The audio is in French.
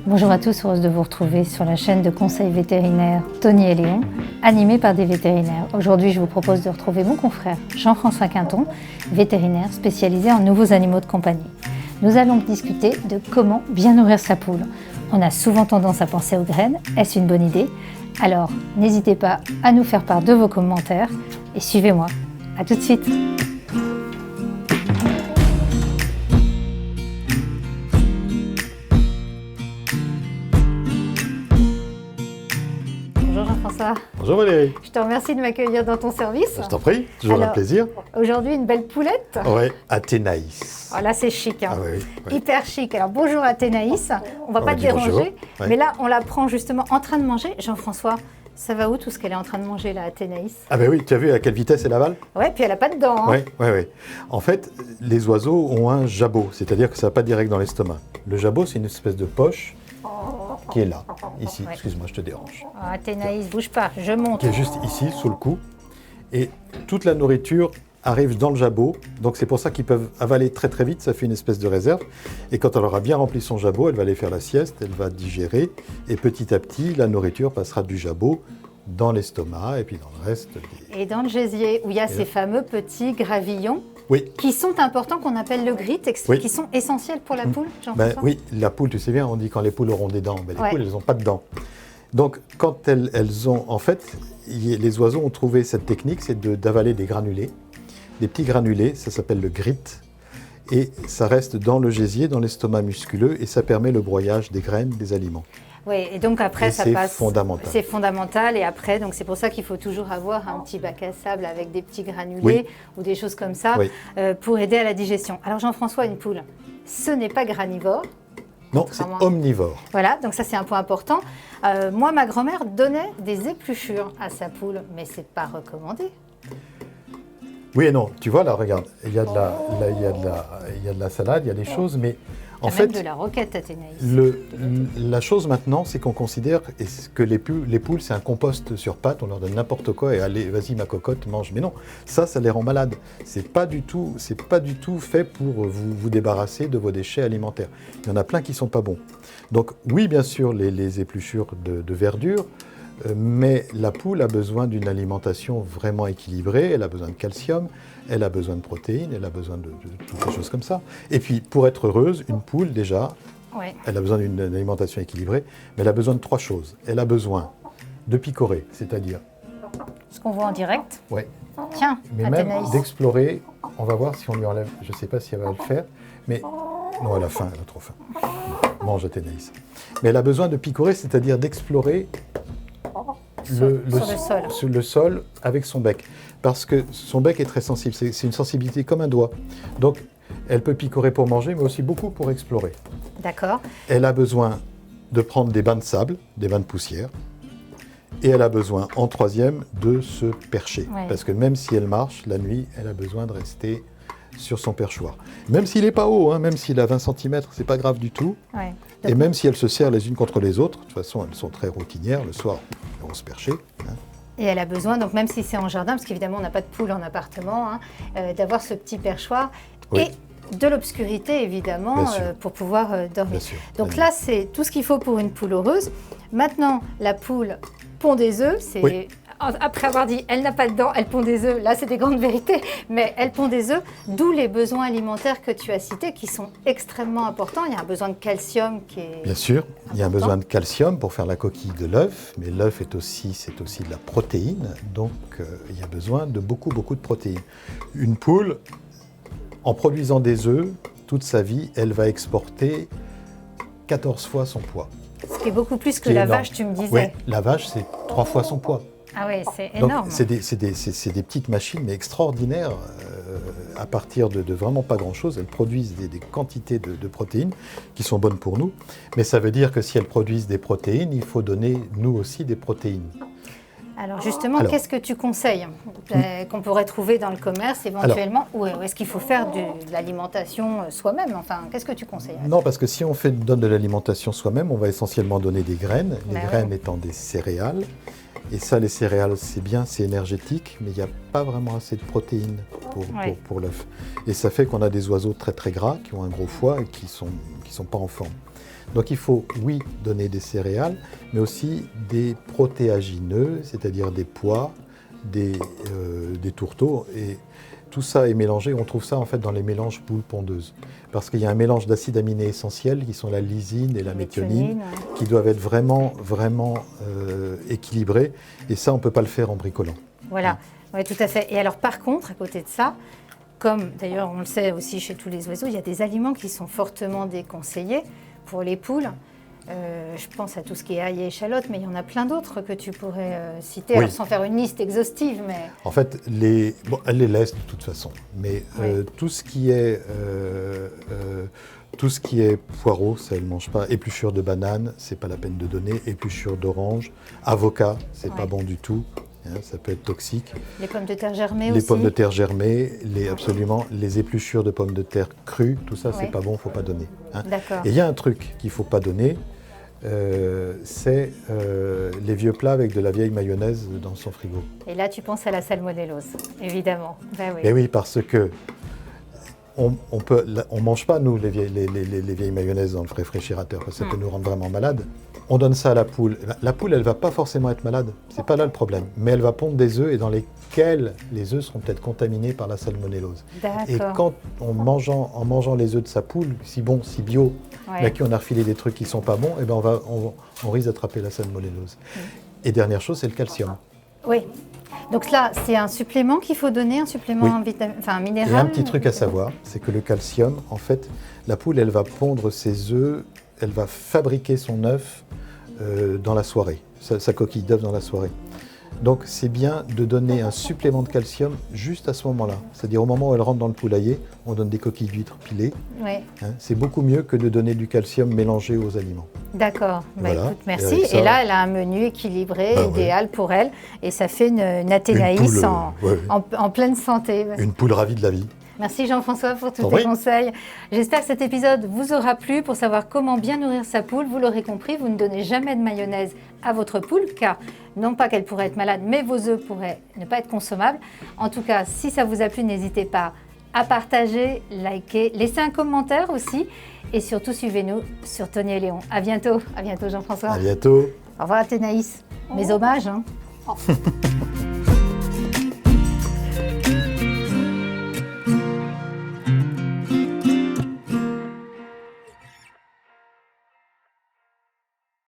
Bonjour à tous, heureuse de vous retrouver sur la chaîne de conseils vétérinaires Tony et Léon, animée par des vétérinaires. Aujourd'hui, je vous propose de retrouver mon confrère Jean-François Quinton, vétérinaire spécialisé en nouveaux animaux de compagnie. Nous allons discuter de comment bien nourrir sa poule. On a souvent tendance à penser aux graines, est-ce une bonne idée? Alors, n'hésitez pas à nous faire part de vos commentaires et suivez-moi. À tout de suite. Bonjour Jean-François. Bonjour Valérie. Je te remercie de m'accueillir dans ton service. Je t'en prie, toujours un plaisir. Aujourd'hui, une belle poulette. Ouais, Athénaïs. Oh, là, c'est chic. Hein. Ah oui, oui. Hyper chic. Alors, bonjour Athénaïs. On va pas te déranger. Ouais. Mais là, on la prend justement en train de manger. Jean-François, ça va où tout ce qu'elle est en train de manger, là, Athénaïs? Ah ben oui, tu as vu à quelle vitesse elle avale? Ouais, puis elle n'a pas de dents. Oui, oui, oui. En fait, les oiseaux ont un jabot, c'est-à-dire que ça ne va pas direct dans l'estomac. Le jabot, c'est une espèce de poche qui est là, ici. Ouais. Excuse-moi, je te dérange. Oh, Athénaïs, bouge pas, je monte. Qui est juste ici, sous le cou. Et toute la nourriture arrive dans le jabot. Donc c'est pour ça qu'ils peuvent avaler très très vite, ça fait une espèce de réserve. Et quand elle aura bien rempli son jabot, elle va aller faire la sieste, elle va digérer. Et petit à petit, la nourriture passera du jabot dans l'estomac et puis dans le reste. Et dans le gésier, où il y a ces fameux petits gravillons. Oui. Qui sont importants, qu'on appelle le grit, oui. Qui sont essentiels pour la poule, Jean-François? Oui, la poule, tu sais bien, on dit quand les poules auront des dents, les poules, elles n'ont pas de dents. Donc, quand elles ont, en fait, les oiseaux ont trouvé cette technique, c'est d'avaler des granulés, des petits granulés, ça s'appelle le grit, et ça reste dans le gésier, dans l'estomac musculeux, et ça permet le broyage des graines, des aliments. Oui, et donc après, ça passe. C'est fondamental. C'est fondamental, et après, donc c'est pour ça qu'il faut toujours avoir un petit bac à sable avec des petits granulés ou des choses comme ça pour aider à la digestion. Alors Jean-François, une poule, ce n'est pas granivore. Non, c'est omnivore. Voilà, donc ça c'est un point important. Moi, ma grand-mère donnait des épluchures à sa poule, mais c'est pas recommandé. Oui et non, tu vois là, regarde, il y a de la salade, il y a des choses, mais en fait, même de la roquette Athénaïs. La chose maintenant, c'est qu'on considère que les poules, c'est un compost sur pattes, on leur donne n'importe quoi et allez, vas-y ma cocotte, mange. Mais non, ça les rend malades. C'est pas du tout fait pour vous débarrasser de vos déchets alimentaires. Il y en a plein qui sont pas bons. Donc oui, bien sûr, les épluchures de verdure, mais la poule a besoin d'une alimentation vraiment équilibrée, elle a besoin de calcium, elle a besoin de protéines, elle a besoin de toutes ces choses comme ça. Et puis, pour être heureuse, une poule, déjà, elle a besoin d'une alimentation équilibrée, mais elle a besoin de 3 choses. Elle a besoin de picorer, c'est-à-dire... Ce qu'on voit en direct. Oui. Tiens, mais Athénaïs. Même d'explorer, on va voir si on lui enlève, je ne sais pas si elle va le faire, mais... Non, elle a faim, elle a trop faim. Mange Athénaïs. Mais elle a besoin de picorer, c'est-à-dire d'explorer le sol avec son bec. Parce que son bec est très sensible, c'est une sensibilité comme un doigt. Donc, elle peut picorer pour manger, mais aussi beaucoup pour explorer. D'accord. Elle a besoin de prendre des bains de sable, des bains de poussière. Et elle a besoin, en troisième, de se percher. Ouais. Parce que même si elle marche, la nuit, elle a besoin de rester sur son perchoir. Même s'il n'est pas haut, hein, même s'il a 20 cm, c'est pas grave du tout. Ouais. Et même si elles se serrent les unes contre les autres, de toute façon, elles sont très routinières, le soir, elles vont se percher. Hein. Et elle a besoin, donc même si c'est en jardin, parce qu'évidemment, on n'a pas de poule en appartement, d'avoir ce petit perchoir. Et de l'obscurité, évidemment, pour pouvoir dormir. Donc là, c'est tout ce qu'il faut pour une poule heureuse. Maintenant, la poule pond des œufs, c'est... Après avoir dit, elle n'a pas de dents, elle pond des œufs, là c'est des grandes vérités, mais elle pond des œufs, d'où les besoins alimentaires que tu as cités, qui sont extrêmement importants. Il y a un besoin de calcium qui est... Bien sûr, il y a un besoin de calcium pour faire la coquille de l'œuf, mais l'œuf c'est aussi de la protéine, donc il y a besoin de beaucoup de protéines. Une poule, en produisant des œufs, toute sa vie, elle va exporter 14 fois son poids. Ce qui est beaucoup plus que la vache, tu me disais. Oui, la vache c'est 3 fois son poids. Ah oui, c'est énorme. C'est des petites machines mais extraordinaires. À partir de vraiment pas grand-chose, elles produisent des quantités de protéines qui sont bonnes pour nous. Mais ça veut dire que si elles produisent des protéines, il faut donner nous aussi des protéines. Alors justement, qu'est-ce que tu conseilles qu'on pourrait trouver dans le commerce éventuellement, ou est-ce qu'il faut faire de l'alimentation soi-même? Enfin, qu'est-ce que tu conseilles? Non, parce que si on donne de l'alimentation soi-même, on va essentiellement donner des graines, les graines étant des céréales. Et ça, les céréales, c'est bien, c'est énergétique, mais il n'y a pas vraiment assez de protéines pour l'œuf. Et ça fait qu'on a des oiseaux très très gras, qui ont un gros foie et qui sont pas en forme. Donc il faut, oui, donner des céréales, mais aussi des protéagineux, c'est-à-dire des pois, des tourteaux. Et tout ça est mélangé, on trouve ça en fait dans les mélanges poules pondeuses. Parce qu'il y a un mélange d'acides aminés essentiels, qui sont la lysine et la méthionine, qui doivent être vraiment équilibrés. Et ça, on ne peut pas le faire en bricolant. Voilà, oui, tout à fait. Et alors par contre, à côté de ça, comme d'ailleurs on le sait aussi chez tous les oiseaux, il y a des aliments qui sont fortement déconseillés pour les poules. Je pense à tout ce qui est ail et échalote, mais il y en a plein d'autres que tu pourrais citer, alors sans faire une liste exhaustive. Mais... En fait, elle les laisse de toute façon, mais tout ce qui est poireau, ça elle ne mange pas. Épluchure de banane, c'est pas la peine de donner. Épluchure d'orange, avocat, c'est pas bon du tout. Ça peut être toxique. Les pommes de terre germées aussi. Les pommes de terre germées, absolument, les épluchures de pommes de terre crues, tout ça, c'est pas bon, il ne faut pas donner. D'accord. Et il y a un truc qu'il ne faut pas donner, c'est les vieux plats avec de la vieille mayonnaise dans son frigo. Et là, tu penses à la salmonellose, évidemment. Ben oui. Et oui, parce que on mange pas, nous, les vieilles mayonnaises dans le réfrigérateur, parce que ça peut nous rendre vraiment malades. On donne ça à la poule. La poule, elle ne va pas forcément être malade. C'est pas là le problème. Mais elle va pondre des œufs et dans lesquels les œufs seront peut-être contaminés par la salmonellose. Et quand, en mangeant les œufs de sa poule, si bio, mais à qui on a refilé des trucs qui ne sont pas bons, eh ben on risque d'attraper la salmonellose. Et dernière chose, c'est le calcium. Oui. Donc là, c'est un supplément qu'il faut donner, un supplément minéral. Il y a un petit truc à savoir, c'est que le calcium, en fait, la poule, elle va pondre ses œufs, elle va fabriquer son œuf dans la soirée, sa coquille d'œuf dans la soirée. Donc c'est bien de donner un supplément de calcium juste à ce moment-là. C'est-à-dire au moment où elle rentre dans le poulailler, on donne des coquilles d'huîtres pilées. Oui. C'est beaucoup mieux que de donner du calcium mélangé aux aliments. D'accord. Voilà. Écoute, merci. Et là, elle a un menu équilibré, idéal pour elle. Et ça fait une Athénaïs en pleine santé. Une poule ravie de la vie. Merci Jean-François pour tous tes conseils. J'espère que cet épisode vous aura plu. Pour savoir comment bien nourrir sa poule, vous l'aurez compris, vous ne donnez jamais de mayonnaise à votre poule, car non pas qu'elle pourrait être malade, mais vos œufs pourraient ne pas être consommables. En tout cas, si ça vous a plu, n'hésitez pas à partager, liker, laisser un commentaire aussi. Et surtout, suivez-nous sur Tony et Léon. À bientôt. À bientôt Jean-François. À bientôt. Au revoir Athénaïs. Mes hommages.